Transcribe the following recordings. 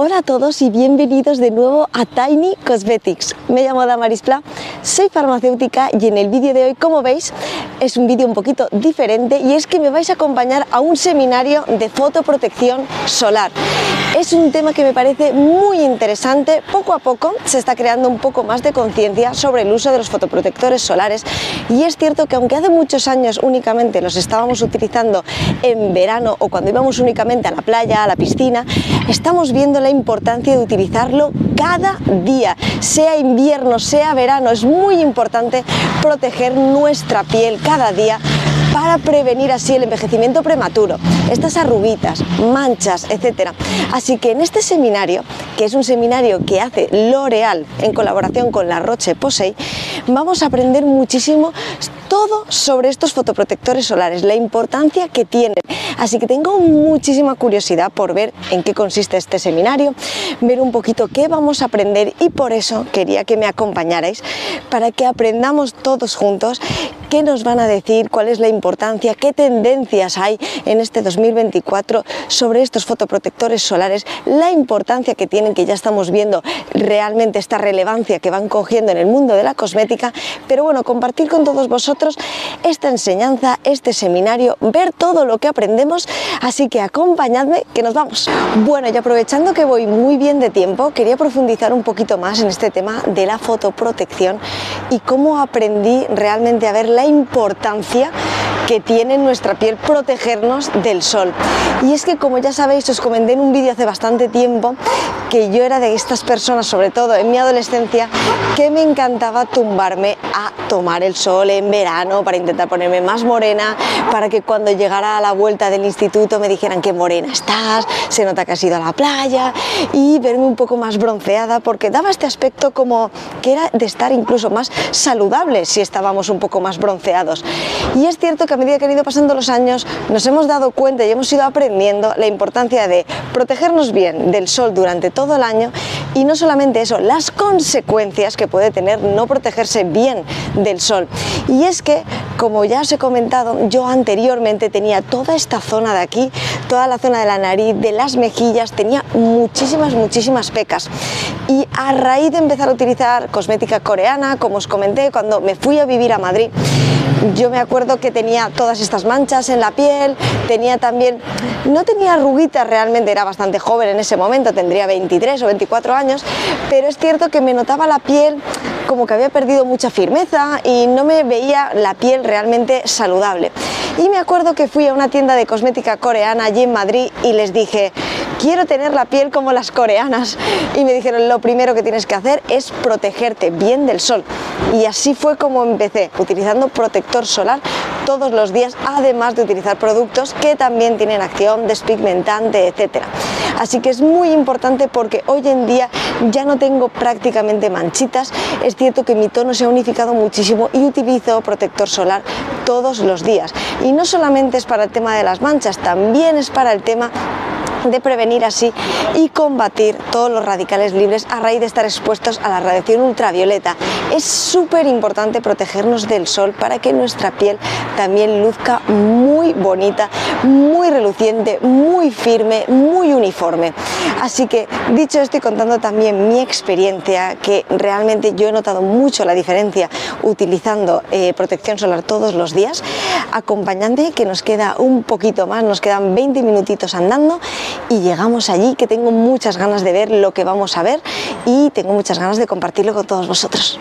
Hola a todos y bienvenidos de nuevo a Tiny Cosmetics. Me llamo Damaris Pla, soy farmacéutica y en el vídeo de hoy, como veis, es un vídeo un poquito diferente y es que me vais a acompañar a un seminario de fotoprotección solar. Es un tema que me parece muy interesante. Poco a poco se está creando un poco más de conciencia sobre el uso de los fotoprotectores solares y es cierto que aunque hace muchos años únicamente los estábamos utilizando en verano o cuando íbamos únicamente a la playa, a la piscina, estamos viendo la importancia de utilizarlo cada día, sea invierno, sea verano. Es muy importante proteger nuestra piel cada día para prevenir así el envejecimiento prematuro, estas arruguitas, manchas, etcétera. Así que en este seminario, que es un seminario que hace L'Oréal en colaboración con La Roche-Posay, vamos a aprender muchísimo todo sobre estos fotoprotectores solares, la importancia que tienen. Así que tengo muchísima curiosidad por ver en qué consiste este seminario, ver un poquito qué vamos a aprender y por eso quería que me acompañarais para que aprendamos todos juntos qué nos van a decir, cuál es la importancia, qué tendencias hay en este 2024 sobre estos fotoprotectores solares, la importancia que tienen, que ya estamos viendo realmente esta relevancia que van cogiendo en el mundo de la cosmética, pero bueno, compartir con todos vosotros esta enseñanza, este seminario, ver todo lo que aprendemos, así que acompañadme que nos vamos. Bueno, y aprovechando que voy muy bien de tiempo, quería profundizar un poquito más en este tema de la fotoprotección y cómo aprendí realmente a ver la importancia que tiene en nuestra piel protegernos del sol. Y es que, como ya sabéis, os comenté en un vídeo hace bastante tiempo que yo era de estas personas, sobre todo en mi adolescencia, que me encantaba tumbarme a tomar el sol en verano para intentar ponerme más morena, para que cuando llegara a la vuelta del instituto me dijeran qué morena estás, se nota que has ido a la playa, y verme un poco más bronceada, porque daba este aspecto como que era de estar incluso más saludable si estábamos un poco más bronceados. Y es cierto que a medida que han ido pasando los años nos hemos dado cuenta y hemos ido aprendiendo la importancia de protegernos bien del sol durante todo el año, y no solamente eso, las consecuencias que puede tener no protegerse bien del sol. Y es que, como ya os he comentado, yo anteriormente tenía toda esta zona de aquí, toda la zona de la nariz, de las mejillas, tenía muchísimas pecas, y a raíz de empezar a utilizar cosmética coreana, como os comenté, cuando me fui a vivir a Madrid, yo me acuerdo que tenía todas estas manchas en la piel, tenía también, no tenía arruguitas realmente, era bastante joven en ese momento, tendría 23 o 24 años, pero es cierto que me notaba la piel como que había perdido mucha firmeza y no me veía la piel realmente saludable. Y me acuerdo que fui a una tienda de cosmética coreana allí en Madrid y les dije, quiero tener la piel como las coreanas, y me dijeron, lo primero que tienes que hacer es protegerte bien del sol. Y así fue como empecé, utilizando protector solar todos los días, además de utilizar productos que también tienen acción despigmentante, etcétera. Así que es muy importante porque hoy en día ya no tengo prácticamente manchitas. Es cierto que mi tono se ha unificado muchísimo y utilizo protector solar todos los días. Y no solamente es para el tema de las manchas, también es para el tema de prevenir así y combatir todos los radicales libres a raíz de estar expuestos a la radiación ultravioleta. Es súper importante protegernos del sol para que nuestra piel también luzca muy bonita, muy reluciente, muy firme, muy uniforme. Así que, dicho esto y contando también mi experiencia, que realmente yo he notado mucho la diferencia utilizando protección solar todos los días, acompañadme que nos queda un poquito más, nos quedan 20 minutitos andando y llegamos allí, que tengo muchas ganas de ver lo que vamos a ver y tengo muchas ganas de compartirlo con todos vosotros.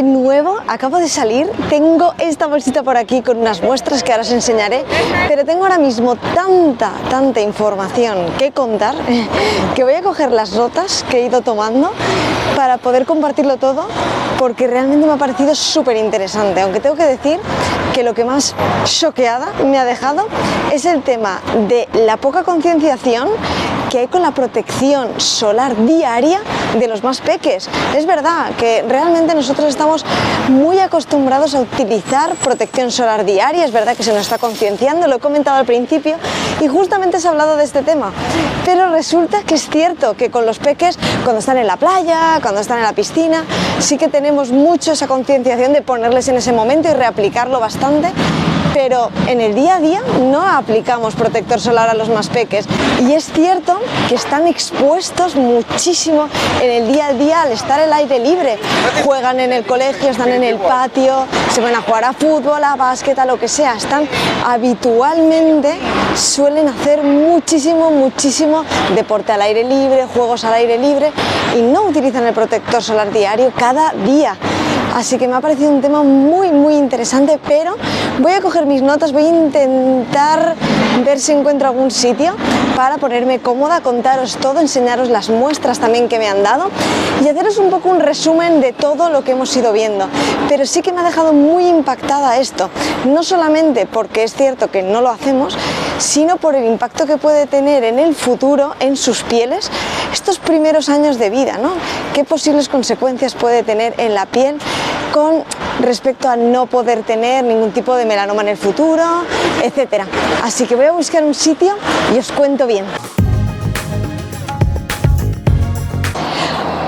de nuevo, acabo de salir, tengo esta bolsita por aquí con unas muestras que ahora os enseñaré, pero tengo ahora mismo tanta información que contar que voy a coger las notas que he ido tomando para poder compartirlo todo, porque realmente me ha parecido súper interesante, aunque tengo que decir que lo que más choqueada me ha dejado es el tema de la poca concienciación que hay con la protección solar diaria de los más peques. Es verdad que realmente nosotros estamos muy acostumbrados a utilizar protección solar diaria, es verdad que se nos está concienciando, lo he comentado al principio y justamente se ha hablado de este tema, pero resulta que es cierto que con los peques, cuando están en la playa, cuando están en la piscina, sí que tenemos mucho esa concienciación de ponerles en ese momento y reaplicarlo bastante, pero en el día a día no aplicamos protector solar a los más peques y es cierto que están expuestos muchísimo en el día a día al estar al aire libre. Juegan en el colegio, están en el patio, se van a jugar a fútbol, a básquet, a lo que sea. Están habitualmente, suelen hacer muchísimo deporte al aire libre, juegos al aire libre y no utilizan el protector solar diario cada día. Así que me ha parecido un tema muy interesante, pero voy a coger mis notas, voy a intentar ver si encuentro algún sitio para ponerme cómoda, contaros todo, enseñaros las muestras también que me han dado y haceros un poco un resumen de todo lo que hemos ido viendo. Pero sí que me ha dejado muy impactada esto, no solamente porque es cierto que no lo hacemos, sino por el impacto que puede tener en el futuro en sus pieles estos primeros años de vida, ¿no? ¿Qué posibles consecuencias puede tener en la piel con respecto a no poder tener ningún tipo de melanoma en el futuro, etcétera? Así que voy a buscar un sitio y os cuento bien.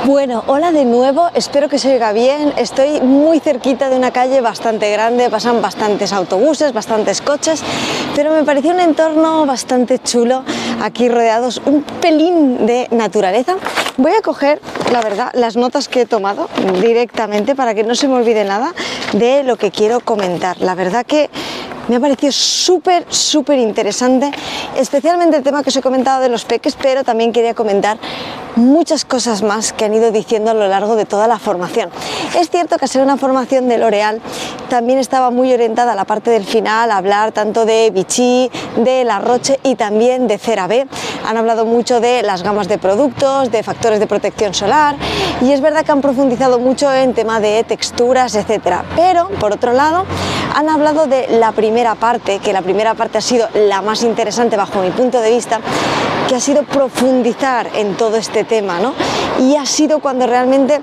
Bueno, hola de nuevo, espero que se oiga bien. Estoy muy cerquita de una calle bastante grande, pasan bastantes autobuses, bastantes coches, pero me pareció un entorno bastante chulo, aquí rodeados un pelín de naturaleza. Voy a coger, la verdad, las notas que he tomado directamente para que no se me olvide nada de lo que quiero comentar. La verdad que me ha parecido súper interesante, especialmente el tema que os he comentado de los peques, pero también quería comentar muchas cosas más que han ido diciendo a lo largo de toda la formación. Es cierto que al ser una formación de L'Oréal también estaba muy orientada a la parte del final, a hablar tanto de Vichy, de La Roche y también de CeraVe. Han hablado mucho de las gamas de productos, de factores de protección solar y es verdad que han profundizado mucho en tema de texturas, etcétera. Pero, por otro lado, han hablado de la primera parte, que la primera parte ha sido la más interesante bajo mi punto de vista, que ha sido profundizar en todo este tema, ¿no? Y ha sido cuando realmente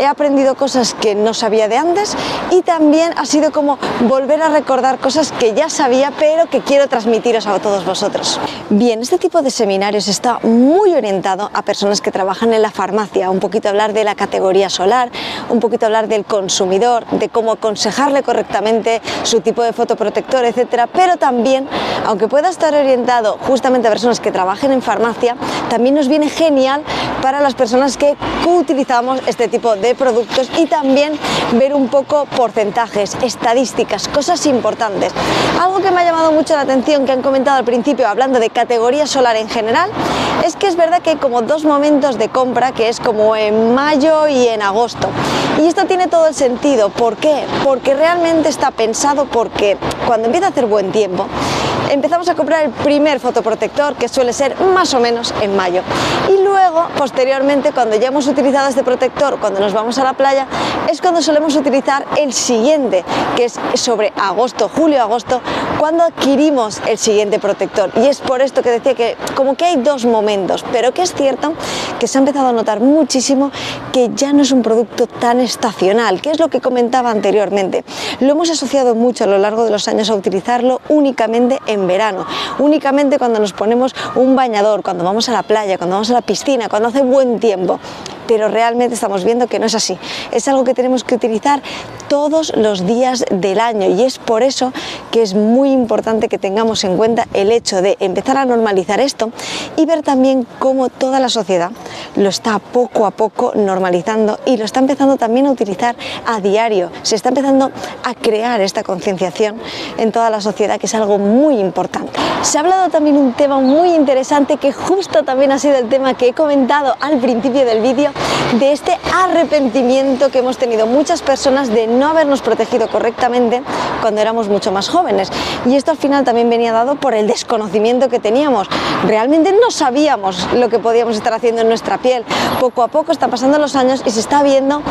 he aprendido cosas que no sabía de antes y también ha sido como volver a recordar cosas que ya sabía pero que quiero transmitiros a todos vosotros. Bien, este tipo de seminarios está muy orientado a personas que trabajan en la farmacia, un poquito hablar de la categoría solar, un poquito hablar del consumidor, de cómo aconsejarle correctamente su tipo de fotoprotector, etcétera, pero también, aunque pueda estar orientado justamente a personas que trabajen en farmacia, también nos viene genial para las personas que utilizamos este tipo de productos y también ver un poco porcentajes, estadísticas, cosas importantes. Algo que me ha llamado mucho la atención que han comentado al principio hablando de categoría solar en general es que es verdad que hay como dos momentos de compra, que es como en mayo y en agosto. Y esto tiene todo el sentido. ¿Por qué? Porque realmente está pensado porque cuando empieza a hacer buen tiempo empezamos a comprar el primer fotoprotector, que suele ser más o menos en mayo, y luego posteriormente cuando ya hemos utilizado este protector, cuando nos vamos a la playa, es cuando solemos utilizar el siguiente, que es sobre agosto, julio-agosto, cuando adquirimos el siguiente protector. Y es por esto que decía que como que hay dos momentos, pero que es cierto que se ha empezado a notar muchísimo que ya no es un producto tan estacional, que es lo que comentaba anteriormente. Lo hemos asociado mucho a lo largo de los años a utilizarlo únicamente en verano, únicamente cuando nos ponemos un bañador, cuando vamos a la playa, cuando vamos a la piscina, cuando hace buen tiempo. Pero realmente estamos viendo que no es así. Es algo que tenemos que utilizar todos los días del año y es por eso que es muy importante que tengamos en cuenta el hecho de empezar a normalizar esto y ver también cómo toda la sociedad lo está poco a poco normalizando y lo está empezando también a utilizar a diario. Se está empezando a crear esta concienciación en toda la sociedad, que es algo muy importante. Se ha hablado también un tema muy interesante que justo también ha sido el tema que he comentado al principio del vídeo, de este arrepentimiento que hemos tenido muchas personas de no habernos protegido correctamente cuando éramos mucho más jóvenes. Y esto al final también venía dado por el desconocimiento que teníamos. Realmente no sabíamos lo que podíamos estar haciendo en nuestra piel. Poco a poco están pasando los años y se está viendo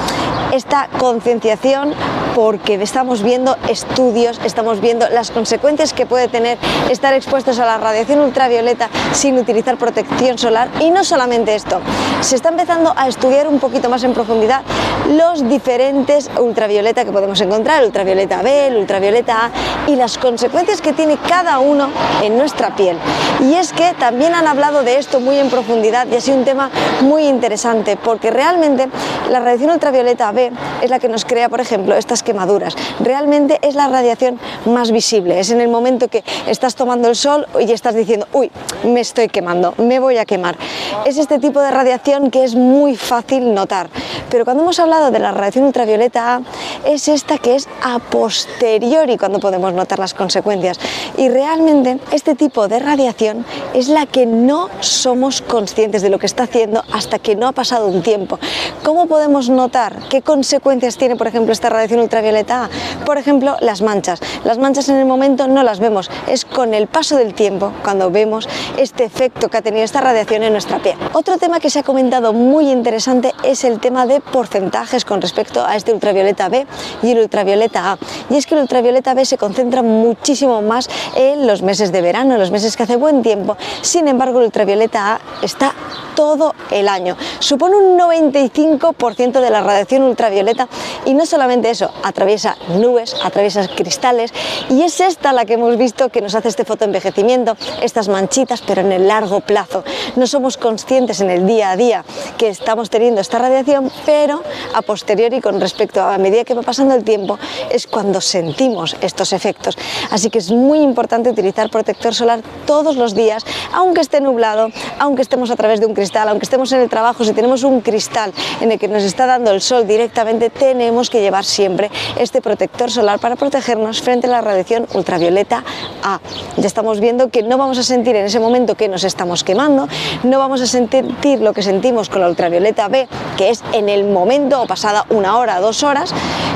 esta concienciación, porque estamos viendo estudios, estamos viendo las consecuencias que puede tener estar expuestos a la radiación ultravioleta sin utilizar protección solar. Y no solamente esto, se está empezando a estudiar un poquito más en profundidad los diferentes ultravioleta que podemos encontrar, el ultravioleta B, el ultravioleta A, y las consecuencias que tiene cada uno en nuestra piel. Y es que también han hablado de esto muy en profundidad y ha sido un tema muy interesante, porque realmente la radiación ultravioleta B es la que nos crea, por ejemplo, estas quemaduras. Realmente es la radiación más visible, es en el momento que estás tomando el sol y estás diciendo, uy, me estoy quemando, me voy a quemar. Es este tipo de radiación que es muy fácil notar. Pero cuando hemos hablado de la radiación ultravioleta A, es esta que es a posteriori cuando podemos notar las consecuencias. Y realmente este tipo de radiación es la que no somos conscientes de lo que está haciendo hasta que no ha pasado un tiempo. ¿Cómo podemos notar qué consecuencias tiene, por ejemplo, esta radiación ultravioleta A? Por ejemplo, las manchas. Las manchas en el momento no las vemos, es con el paso del tiempo cuando vemos este efecto que ha tenido esta radiación en nuestra piel. Otro tema que se ha comentado muy interesante es el tema de porcentajes con respecto a este ultravioleta B y el ultravioleta A. Y es que el ultravioleta B se concentra muchísimo más en los meses de verano, en los meses que hace buen tiempo. Sin embargo, el ultravioleta A está todo el año. Supone un 95% de la radiación ultravioleta, y no solamente eso, atraviesa nubes, atraviesa cristales, y es esta la que hemos visto que nos hace este fotoenvejecimiento, estas manchitas, pero en el largo plazo. No somos conscientes en el día a día que estamos teniendo esta radiación, pero a posteriori, con respecto a medida que va pasando el tiempo, es cuando sentimos estos efectos. Así que es muy importante utilizar protector solar todos los días, aunque esté nublado, aunque estemos a través de un cristal, aunque estemos en el trabajo. Si tenemos un cristal en el que nos está dando el sol directamente, tenemos que llevar siempre este protector solar para protegernos frente a la radiación ultravioleta A. Ya estamos viendo que no vamos a sentir en ese momento que nos estamos quemando, no vamos a sentir lo que sentimos con la ultravioleta B, que es en el momento o pasada 1 hora, 2 horas,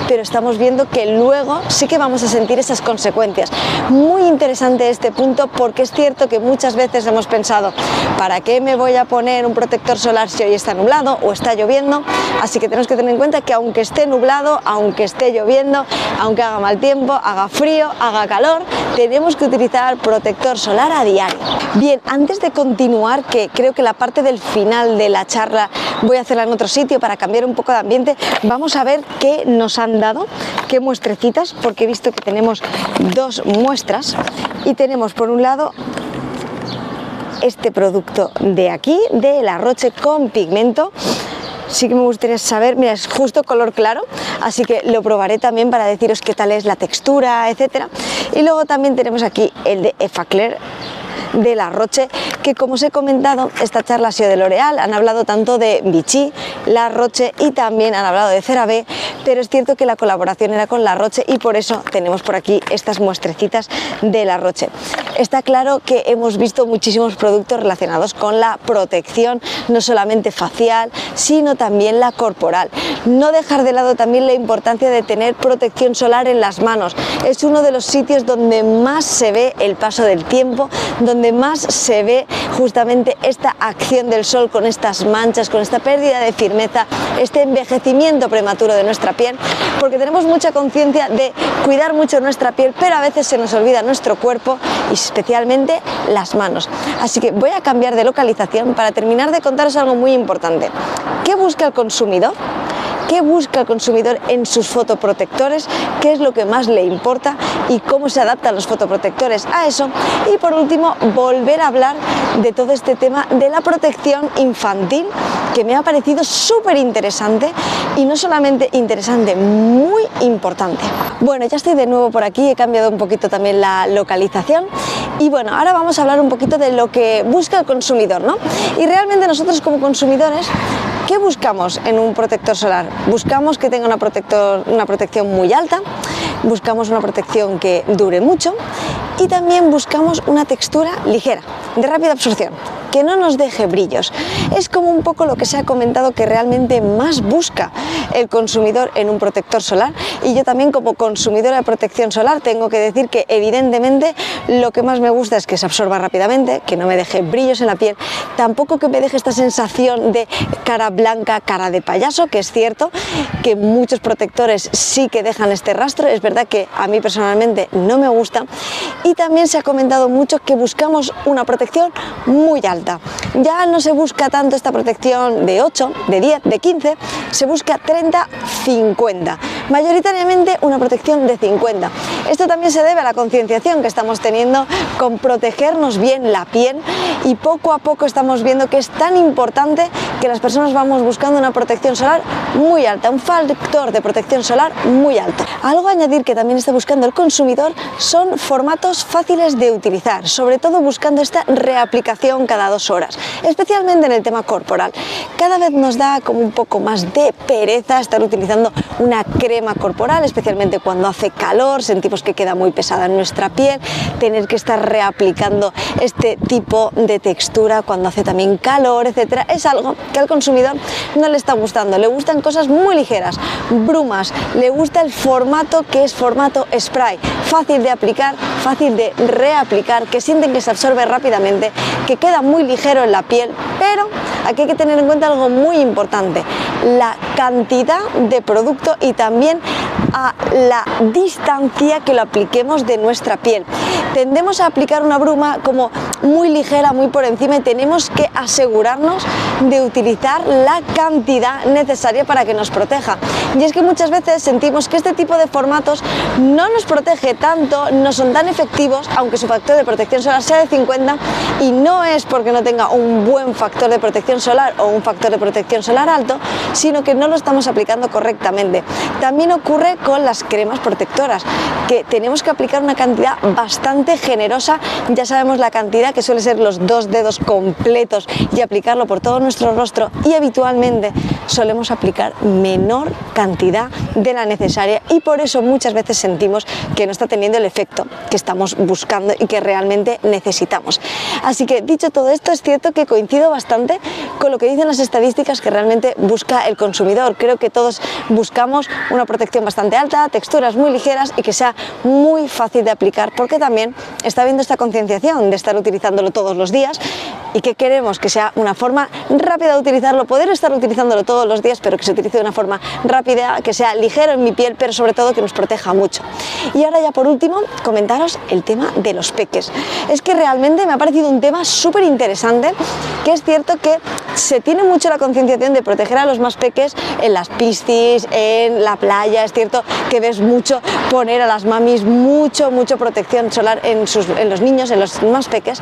pero estamos viendo que luego sí que vamos a sentir esas consecuencias. Muy interesante este punto, porque es cierto que muchas veces hemos pensado, ¿para qué me voy a poner un protector solar si hoy está nublado o está lloviendo? Así que tenemos que tener en cuenta que aunque esté nublado, aunque esté lloviendo, aunque haga mal tiempo, haga frío, haga calor, tenemos que utilizar protector solar a diario. Bien, antes de continuar, que creo que la parte del final de la charla voy a hacerla en otro sitio para cambiar un poco de ambiente, vamos a ver qué nos han dado, qué muestrecitas, porque he visto que tenemos 2 muestras y tenemos por un lado este producto de aquí, de La Roche con pigmento. Sí que me gustaría saber, mira, es justo color claro, así que lo probaré también para deciros qué tal es la textura, etcétera. Y luego también tenemos aquí el de Effaclar de La Roche, que como os he comentado, esta charla ha sido de L'Oréal, han hablado tanto de Vichy, La Roche y también han hablado de CeraVe, pero es cierto que la colaboración era con La Roche y por eso tenemos por aquí estas muestrecitas de La Roche. Está claro que hemos visto muchísimos productos relacionados con la protección, no solamente facial, sino también la corporal. No dejar de lado también la importancia de tener protección solar en las manos. Es uno de los sitios donde más se ve el paso del tiempo, donde más se ve justamente esta acción del sol con estas manchas, con esta pérdida de firmeza, este envejecimiento prematuro de nuestra piel, porque tenemos mucha conciencia de cuidar mucho nuestra piel, pero a veces se nos olvida nuestro cuerpo y especialmente las manos. Así que voy a cambiar de localización para terminar de contaros algo muy importante. ¿Qué busca el consumidor? ¿Qué busca el consumidor en sus fotoprotectores? ¿Qué es lo que más le importa? ¿Y cómo se adaptan los fotoprotectores a eso? Y por último, volver a hablar de todo este tema de la protección infantil, que me ha parecido súper interesante, y no solamente interesante, muy importante. Bueno, ya estoy de nuevo por aquí, he cambiado un poquito también la localización. Y bueno, ahora vamos a hablar un poquito de lo que busca el consumidor, ¿no? Y realmente nosotros como consumidores, ¿qué buscamos en un protector solar? Buscamos que tenga una protección muy alta, buscamos una protección que dure mucho y también buscamos una textura ligera, de rápida absorción, que no nos deje brillos. Es como un poco lo que se ha comentado que realmente más busca el consumidor en un protector solar, y yo también como consumidora de protección solar tengo que decir que evidentemente lo que más me gusta es que se absorba rápidamente, que no me deje brillos en la piel, tampoco que me deje esta sensación de cara blanca, cara de payaso, que es cierto que muchos protectores sí que dejan este rastro, es verdad que a mí personalmente no me gusta. Y también se ha comentado mucho que buscamos una protección muy alta. Ya no se busca tanto esta protección de 8, de 10, de 15, se busca 30, 50. Mayoritariamente una protección de 50. Esto también se debe a la concienciación que estamos teniendo con protegernos bien la piel, y poco a poco estamos viendo que es tan importante que las personas vamos buscando una protección solar muy alta, un factor de protección solar muy alto. Algo a añadir que también está buscando el consumidor son formatos fáciles de utilizar, sobre todo buscando esta reaplicación cada 2 horas, especialmente en el tema corporal. Cada vez nos da como un poco más de pereza estar utilizando una crema corporal, especialmente cuando hace calor, sentimos que queda muy pesada en nuestra piel, tener que estar reaplicando este tipo de textura cuando hace también calor, etcétera, es algo que al consumidor no le está gustando. Le gustan cosas muy ligeras, brumas, le gusta el formato que es formato spray, fácil de aplicar, fácil de reaplicar, que sienten que se absorbe rápidamente, que queda muy ligero en la piel, pero aquí hay que tener en cuenta algo muy importante: la cantidad de producto y también a la distancia que lo apliquemos de nuestra piel. Tendemos a aplicar una bruma como muy ligera, muy por encima, y tenemos que asegurarnos de utilizar la cantidad necesaria para que nos proteja. Y es que muchas veces sentimos que este tipo de formatos no nos protege tanto, no son tan efectivos, aunque su factor de protección solar sea de 50, y no es porque no tenga un buen factor de protección solar o un factor de protección solar alto, sino que no lo estamos aplicando correctamente. También ocurre con las cremas protectoras, que tenemos que aplicar una cantidad bastante generosa. Ya sabemos la cantidad, que suele ser los 2 dedos completos, y aplicarlo por todo nuestro rostro, y habitualmente solemos aplicar menor cantidad de la necesaria, y por eso muchas veces sentimos que no está teniendo el efecto que estamos buscando y que realmente necesitamos. Así que, dicho todo esto, es cierto que coincido bastante con lo que dicen las estadísticas que realmente busca el consumidor. Creo que todos buscamos una protección bastante alta, texturas muy ligeras y que sea muy fácil de aplicar, porque también está habiendo esta concienciación de estar utilizándolo todos los días, y que queremos que sea una forma rápida de utilizarlo, poder estar utilizándolo todos los días, pero que se utilice de una forma rápida, que sea ligero en mi piel, pero sobre todo que nos proteja mucho. Y ahora ya por último, comentaros el tema de los peques. Es que realmente me ha parecido un tema súper interesante, que es cierto que se tiene mucho la concienciación de proteger a los más peques en las piscis, en la playa. Es cierto que ves mucho poner a las mamis mucho protección solar en los niños, en los más peques,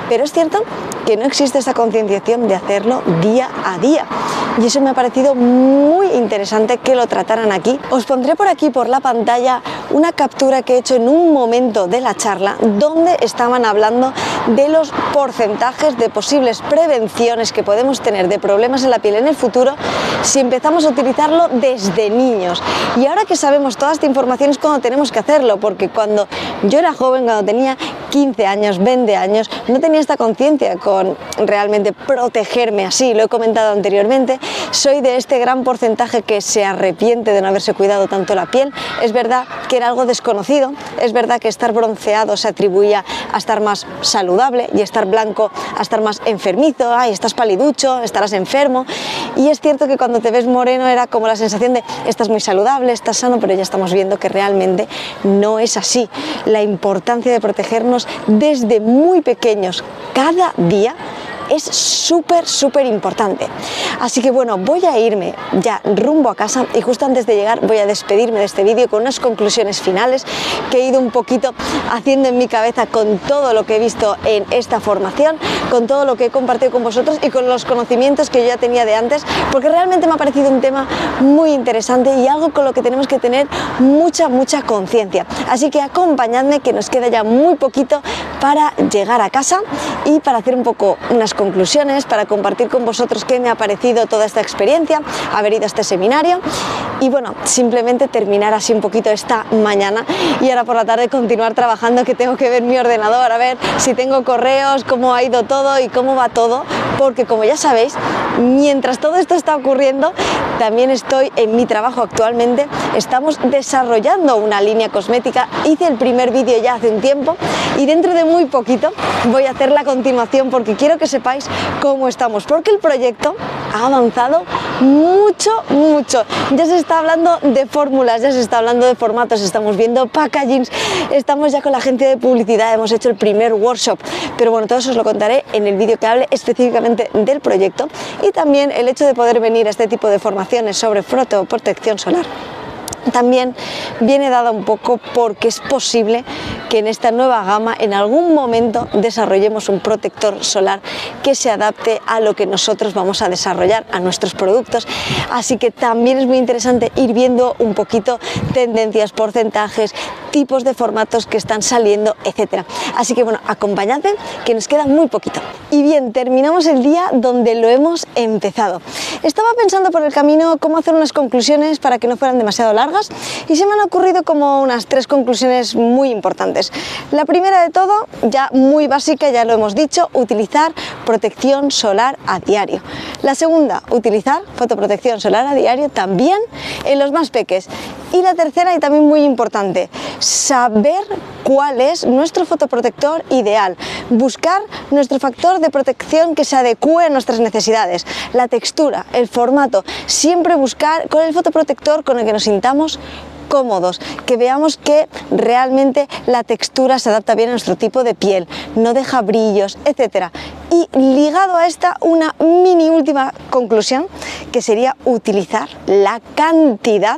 pero es cierto que no existe esa concienciación de hacerlo día a día, y eso me ha parecido muy interesante que lo trataran aquí. Os pondré por aquí por la pantalla una captura que he hecho en un momento de la charla, donde estaban hablando de los porcentajes de posibles prevenciones que podemos tener de problemas en la piel en el futuro si empezamos a utilizarlo desde niños. Y ahora que sabemos toda esta información es cuando tenemos que hacerlo, porque cuando yo era joven, cuando tenía 15 años, 20 años, no tenía esta conciencia con realmente protegerme así. Lo he comentado anteriormente, soy de este gran porcentaje que se arrepiente de no haberse cuidado tanto la piel. Es verdad que era algo desconocido, es verdad que estar bronceado se atribuía a estar más saludable, y estar blanco a estar más enfermizo. Ay, estás paliducho, estarás enfermo. Y es cierto que cuando te ves moreno era como la sensación de estás muy saludable, estás sano, pero ya estamos viendo que realmente no es así. La importancia de protegernos desde muy pequeños cada día es súper importante. Así que bueno, voy a irme ya rumbo a casa, y justo antes de llegar voy a despedirme de este vídeo con unas conclusiones finales que he ido un poquito haciendo en mi cabeza con todo lo que he visto en esta formación, con todo lo que he compartido con vosotros y con los conocimientos que yo ya tenía de antes, porque realmente me ha parecido un tema muy interesante y algo con lo que tenemos que tener mucha conciencia. Así que acompañadme, que nos queda ya muy poquito para llegar a casa y para hacer un poco unas conclusiones, para compartir con vosotros qué me ha parecido toda esta experiencia, haber ido a este seminario. y bueno, simplemente terminar así un poquito esta mañana y ahora por la tarde continuar trabajando, que tengo que ver mi ordenador, a ver si tengo correos, cómo ha ido todo y cómo va todo, porque como ya sabéis, mientras todo esto está ocurriendo, también estoy en mi trabajo actualmente, estamos desarrollando una línea cosmética. Hice el primer vídeo ya hace un tiempo y dentro de muy poquito voy a hacer la continuación, porque quiero que sepáis cómo estamos, porque el proyecto ha avanzado mucho. Ya se está hablando de fórmulas, ya se está hablando de formatos, estamos viendo packagings, estamos ya con la gente de publicidad, hemos hecho el primer workshop, pero bueno, todo eso os lo contaré en el vídeo que hable específicamente del proyecto, y también el hecho de poder venir a este tipo de formaciones sobre fotoprotección solar también viene dada un poco porque es posible que en esta nueva gama en algún momento desarrollemos un protector solar que se adapte a lo que nosotros vamos a desarrollar, a nuestros productos. Así que también es muy interesante ir viendo un poquito tendencias, porcentajes, tipos de formatos que están saliendo, etcétera. Así que bueno, acompañadme, que nos queda muy poquito. Y bien, terminamos el día donde lo hemos empezado. Estaba pensando por el camino cómo hacer unas conclusiones para que no fueran demasiado largas, y se me han ocurrido como unas 3 conclusiones muy importantes. La primera de todo, ya muy básica, ya lo hemos dicho, utilizar protección solar a diario. La segunda, utilizar fotoprotección solar a diario también en los más peques. Y la tercera, y también muy importante, saber cuál es nuestro fotoprotector ideal, buscar nuestro factor de protección que se adecue a nuestras necesidades, la textura, el formato, siempre buscar con el fotoprotector con el que nos sintamos cómodos, que veamos que realmente la textura se adapta bien a nuestro tipo de piel, no deja brillos, etcétera. Y ligado a esta, una mini última conclusión, que sería utilizar la cantidad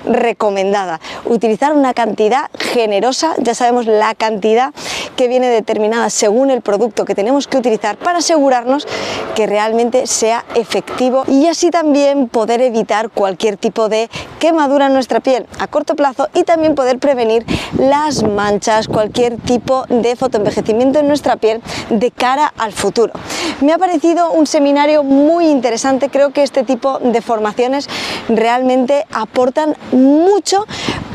recomendada, utilizar una cantidad generosa. Ya sabemos la cantidad que viene determinada según el producto que tenemos que utilizar para asegurarnos que realmente sea efectivo, y así también poder evitar cualquier tipo de quemadura en nuestra piel a corto plazo, y también poder prevenir las manchas, cualquier tipo de fotoenvejecimiento en nuestra piel de cara al futuro. Me ha parecido un seminario muy interesante. Creo que este tipo de formaciones realmente aportan mucho,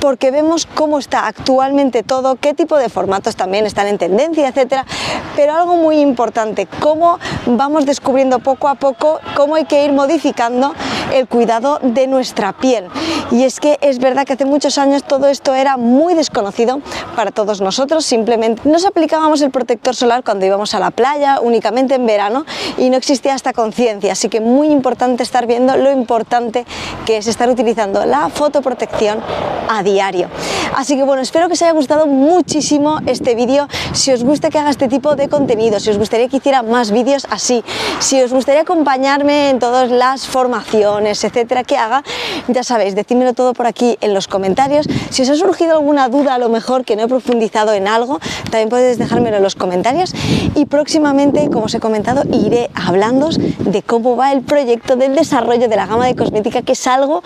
porque vemos cómo está actualmente todo, qué tipo de formatos también están en tendencia, etcétera, pero algo muy importante, cómo vamos descubriendo poco a poco cómo hay que ir modificando el cuidado de nuestra piel. Y es que es verdad que hace muchos años todo esto era muy desconocido para todos nosotros, simplemente nos aplicábamos el protector solar cuando íbamos a la playa, únicamente en verano, y no existía esta conciencia. Así que muy importante estar viendo lo importante que es estar utilizando la fotoprotección a diario. Así que bueno, espero que os haya gustado muchísimo este vídeo. Si os gusta que haga este tipo de contenido, si os gustaría que hiciera más vídeos así, si os gustaría acompañarme en todas las formaciones, etcétera, que haga, ya sabéis, decídmelo todo por aquí en los comentarios. Si os ha surgido alguna duda, a lo mejor que no he profundizado en algo, también podéis dejármelo en los comentarios, y próximamente, como os he comentado, iré hablándoos de cómo va el proyecto del desarrollo de la gama de cosmética, que es algo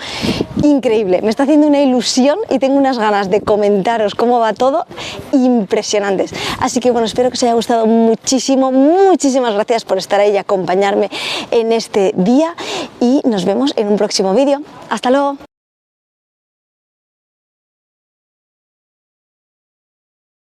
increíble. Me está haciendo una ilusión y tengo unas ganas de comentaros cómo va todo impresionantes. Así que bueno, espero que os haya gustado muchísimo. Muchísimas gracias por estar ahí y acompañarme en este día, y nos vemos en un próximo vídeo. Hasta luego.